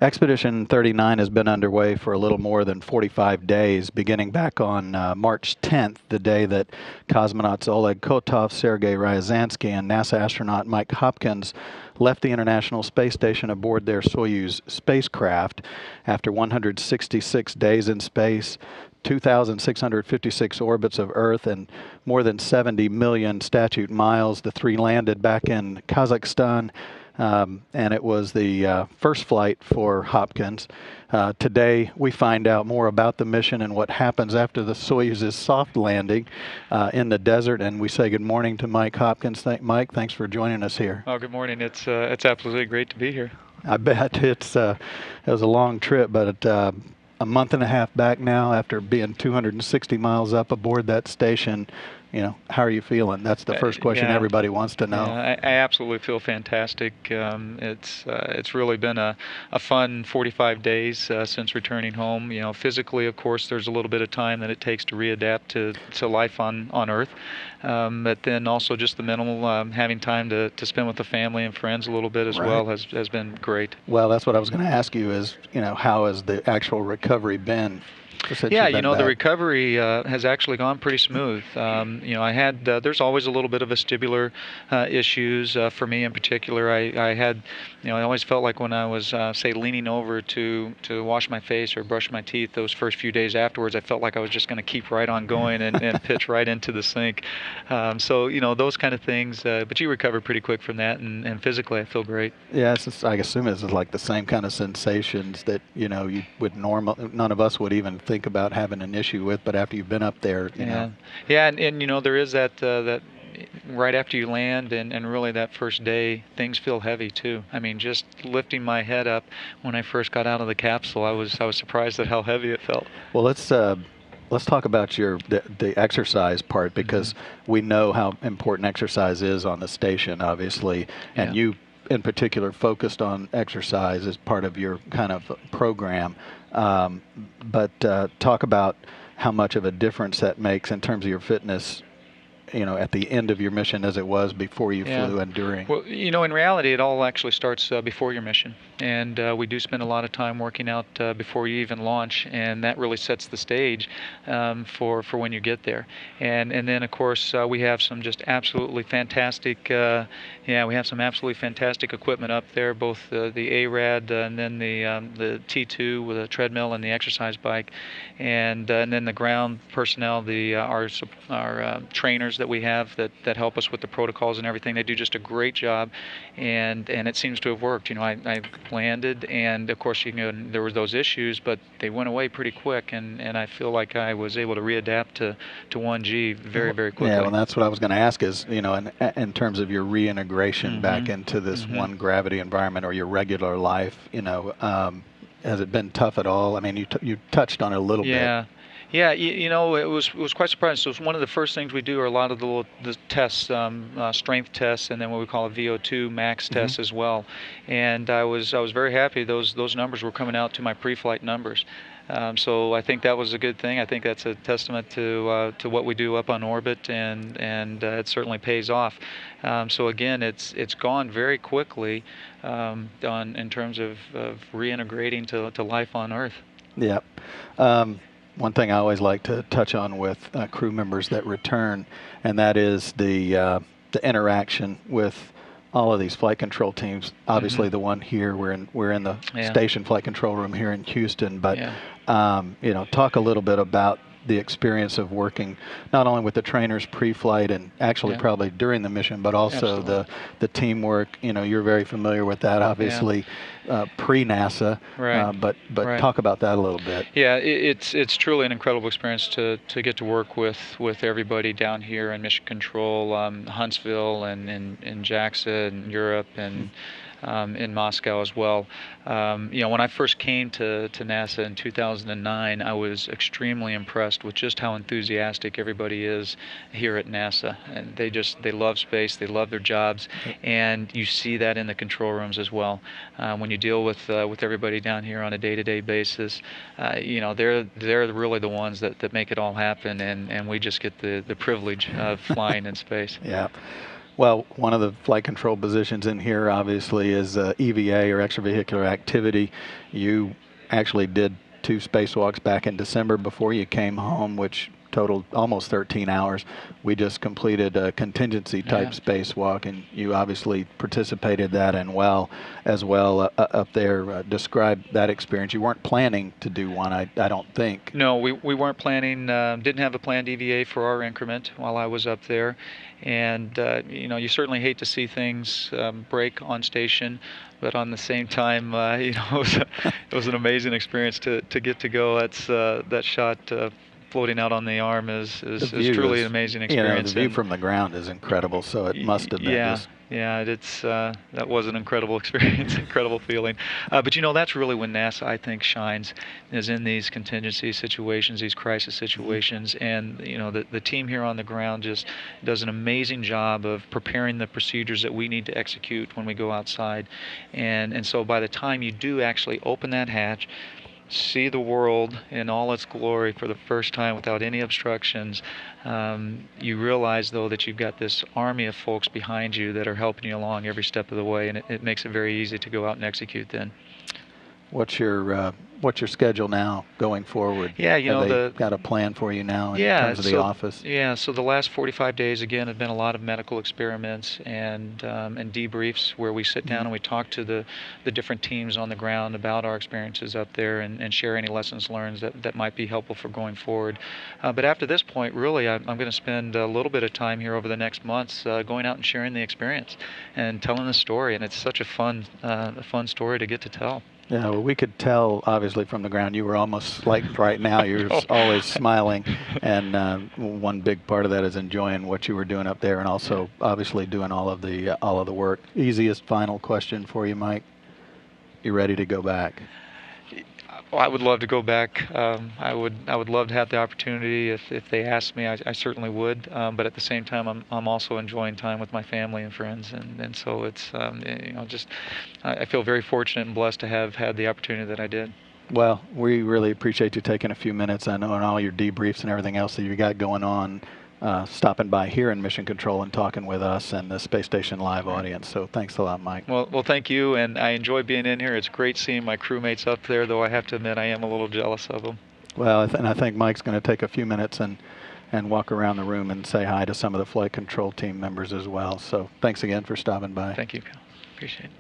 Expedition 39 has been underway for a little more than 45 days, beginning back on March 10th, the day that cosmonauts Oleg Kotov, Sergei Ryazansky, and NASA astronaut Mike Hopkins left the International Space Station aboard their Soyuz spacecraft. After 166 days in space, 2,656 orbits of Earth, and more than 70 million statute miles, the three landed back in Kazakhstan. And it was the first flight for Hopkins. Today, we find out more about the mission and what happens after the Soyuz's soft landing in the desert. And we say good morning to Mike Hopkins. Mike, thanks for joining us here. Oh, good morning. It's absolutely great to be here. I bet it was a long trip, but a month and a half back now after being 260 miles up aboard that station. How are you feeling? That's the first question everybody wants to know. I absolutely feel fantastic. It's really been a fun 45 days since returning home. Physically, of course, there's a little bit of time that it takes to readapt to life on Earth. But then also just the minimal, having time to spend with the family and friends a little bit as well has been great. Well, that's what I was going to ask you is, how has the actual recovery been? Yeah, the recovery has actually gone pretty smooth. I had there's always a little bit of vestibular issues for me in particular. I had, I always felt like when I was say leaning over to wash my face or brush my teeth, those first few days afterwards, I felt like I was just going to keep right on going and pitch right into the sink. So those kind of things. But you recover pretty quick from that, and physically I feel great. Yeah, I assume it's like the same kind of sensations that you would none of us would even think about having an issue with, but after you've been up there, yeah, and there is that right after you land and really that first day, things feel heavy too. I mean, just lifting my head up when I first got out of the capsule, I was surprised at how heavy it felt. Well, let's talk about the exercise part, because we know how important exercise is on the station, obviously, and you in particular focused on exercise as part of your kind of program. But talk about how much of a difference that makes in terms of your fitness, at the end of your mission as it was before you flew and during. Well, in reality, it all actually starts before your mission. And we do spend a lot of time working out before you even launch, and that really sets the stage for when you get there. And then, of course, we have some just absolutely fantastic, we have some absolutely fantastic equipment up there, both the ARAD and then the T2 with a treadmill and the exercise bike, and then the ground personnel, our trainers that we have that help us with the protocols and everything. They do just a great job, and it seems to have worked. I landed, and of course, there were those issues, but they went away pretty quick, and I feel like I was able to readapt to 1G very, very quickly. Yeah, well, that's what I was going to ask is, in terms of your reintegration back into this one gravity environment or your regular life, has it been tough at all? I mean, you touched on it a little bit. Yeah, it was quite surprising. So one of the first things we do are a lot of the tests, strength tests, and then what we call a VO2 max test as well. And I was very happy those numbers were coming out to my pre-flight numbers. So I think that was a good thing. I think that's a testament to what we do up on orbit, and it certainly pays off. So again, it's gone very quickly in terms of reintegrating to life on Earth. Yeah. One thing I always like to touch on with crew members that return, and that is the interaction with all of these flight control teams. Obviously, the one here, we're in the station flight control room here in Houston. But talk a little bit about the experience of working not only with the trainers pre-flight and actually probably during the mission, but also the teamwork. You're very familiar with that, obviously, pre-NASA. But talk about that a little bit. Yeah, it's truly an incredible experience to get to work with everybody down here in Mission Control, Huntsville, and in JAXA in Europe, and in Moscow as well. When I first came to NASA in 2009, I was extremely impressed with just how enthusiastic everybody is here at NASA. And they love space, they love their jobs, and you see that in the control rooms as well. When you deal with everybody down here on a day-to-day basis, they're really the ones that make it all happen, and we just get the privilege of flying in space. Yeah. Well, one of the flight control positions in here obviously is EVA, or extravehicular activity. You actually did 2 spacewalks back in December before you came home, which totaled almost 13 hours. We just completed a contingency type spacewalk, and you obviously participated that in as well up there. Describe that experience. You weren't planning to do one, I don't think. No, we weren't planning, didn't have a planned EVA for our increment while I was up there. And, you know, you certainly hate to see things break on station, but on the same time, you know, it was an amazing experience to get to go. That shot floating out on the arm is truly an amazing experience. You know, the view from the ground is incredible, so it must have been just... Yeah, that was an incredible experience, incredible feeling. But you know, that's really when NASA, I think, shines, is in these contingency situations, these crisis situations. And you know, the team here on the ground just does an amazing job of preparing the procedures that we need to execute when we go outside. And so by the time you do actually open that hatch, see the world in all its glory for the first time without any obstructions, you realize, though, that you've got this army of folks behind you that are helping you along every step of the way, and it makes it very easy to go out and execute then. What's your schedule now going forward? Yeah, you know, they've got a plan for you now in terms of the office? Yeah, so the last 45 days, again, have been a lot of medical experiments and debriefs where we sit down and we talk to the different teams on the ground about our experiences up there and share any lessons learned that might be helpful for going forward. But after this point, really, I'm going to spend a little bit of time here over the next months going out and sharing the experience and telling the story, and it's such a fun story to get to tell. Yeah, well, we could tell, obviously, from the ground, you were almost like right now, you're always smiling, and one big part of that is enjoying what you were doing up there, and also, obviously, doing all of the work. Easiest final question for you, Mike. You ready to go back? Well, I would love to go back. I would love to have the opportunity. If they asked me, I certainly would. But at the same time, I'm also enjoying time with my family and friends, and so it's you know, just I feel very fortunate and blessed to have had the opportunity that I did. Well, we really appreciate you taking a few minutes. I know in all your debriefs and everything else that you got going on, stopping by here in Mission Control and talking with us and the Space Station Live audience. So thanks a lot, Mike. Well, thank you, and I enjoy being in here. It's great seeing my crewmates up there, though I have to admit I am a little jealous of them. Well, I think Mike's going to take a few minutes and walk around the room and say hi to some of the flight control team members as well. So thanks again for stopping by. Thank you, Cal. Appreciate it.